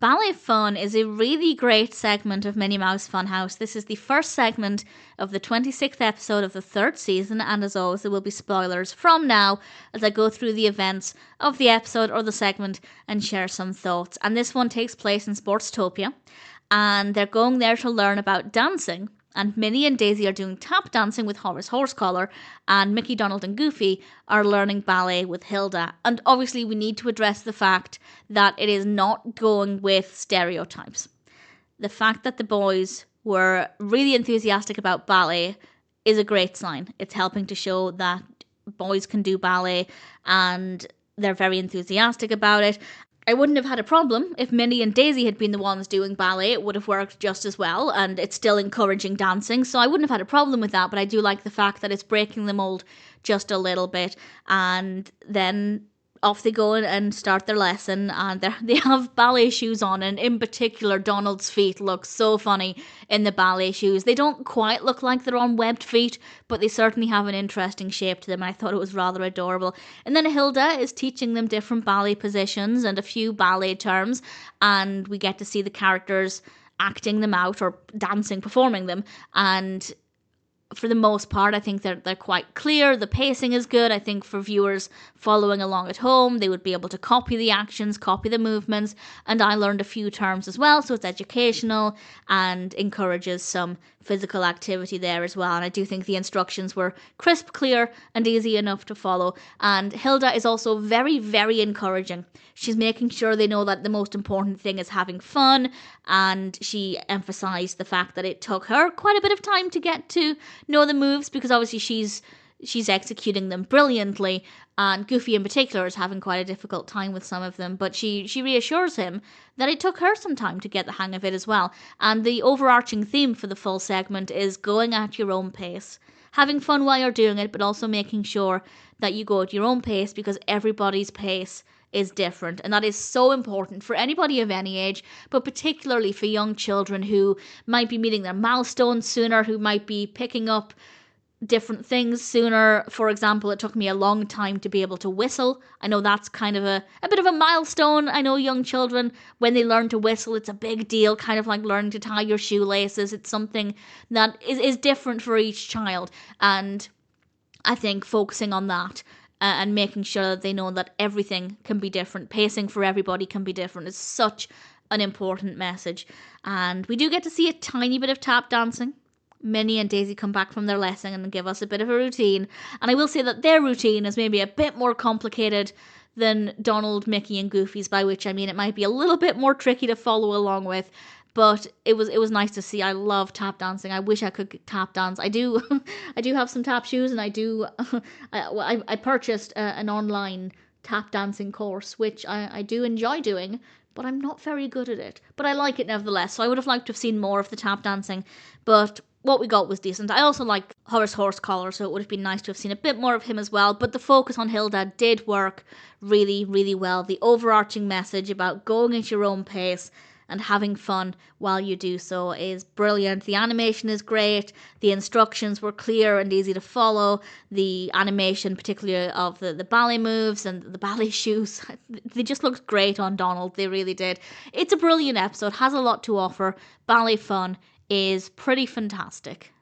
Ballet Fun is a really great segment of Minnie Mouse Funhouse. This is the first segment of the 26th episode of the 3rd season, and as always there will be spoilers from now as I go through the events of the episode or the segment and share some thoughts. And this one takes place in Sportstopia, and they're going there to learn about dancing. And Minnie and Daisy are doing tap dancing with Horace Horsecollar, and Mickey, Donald and Goofy are learning ballet with Hilda. And obviously we need to address the fact that it is not going with stereotypes. The fact that the boys were really enthusiastic about ballet is a great sign. It's helping to show that boys can do ballet and they're very enthusiastic about it. I wouldn't have had a problem if Minnie and Daisy had been the ones doing ballet. It would have worked just as well, and it's still encouraging dancing, so I wouldn't have had a problem with that, but I do like the fact that it's breaking the mold just a little bit. And then off they go and start their lesson, and they have ballet shoes on, and in particular Donald's feet look so funny in the ballet shoes. They don't quite look like they're on webbed feet, but they certainly have an interesting shape to them, and I thought it was rather adorable. And then Hilda is teaching them different ballet positions and a few ballet terms, and we get to see the characters acting them out or dancing, performing them, and for the most part, I think they're quite clear. The pacing is good. I think for viewers following along at home, they would be able to copy the actions, copy the movements, and I learned a few terms as well, so it's educational and encourages some physical activity there as well. And I do think the instructions were crisp, clear, and easy enough to follow. And Hilda is also very, very encouraging. She's making sure they know that the most important thing is having fun, and she emphasized the fact that it took her quite a bit of time to get to know the moves, because obviously she's executing them brilliantly, and Goofy in particular is having quite a difficult time with some of them, but she reassures him that it took her some time to get the hang of it as well. And the overarching theme for the full segment is going at your own pace, having fun while you're doing it, but also making sure that you go at your own pace, because everybody's pace is different, and that is so important for anybody of any age, but particularly for young children who might be meeting their milestones sooner, who might be picking up different things sooner. For example, it took me a long time to be able to whistle. I know that's kind of a bit of a milestone. I know young children, when they learn to whistle, it's a big deal, kind of like learning to tie your shoelaces. It's something that is different for each child, and I think focusing on that and making sure that they know that everything can be different, pacing for everybody can be different, is such an important message. And we do get to see a tiny bit of tap dancing. Minnie and Daisy come back from their lesson and give us a bit of a routine. And I will say that their routine is maybe a bit more complicated than Donald, Mickey and Goofy's, by which I mean it might be a little bit more tricky to follow along with. But it was nice to see. I love tap dancing. I wish I could tap dance. I do I do have some tap shoes, and I purchased an online tap dancing course, which I do enjoy doing, but I'm not very good at it. But I like it nevertheless, so I would have liked to have seen more of the tap dancing, but what we got was decent. I also like Horace Horsecollar, so it would have been nice to have seen a bit more of him as well, but the focus on Hilda did work really, really well. The overarching message about going at your own pace and having fun while you do so is brilliant. The animation is great. The instructions were clear and easy to follow. The animation, particularly of the ballet moves and the ballet shoes, they just looked great on Donald. They really did. It's a brilliant episode, has a lot to offer. Ballet Fun is pretty fantastic.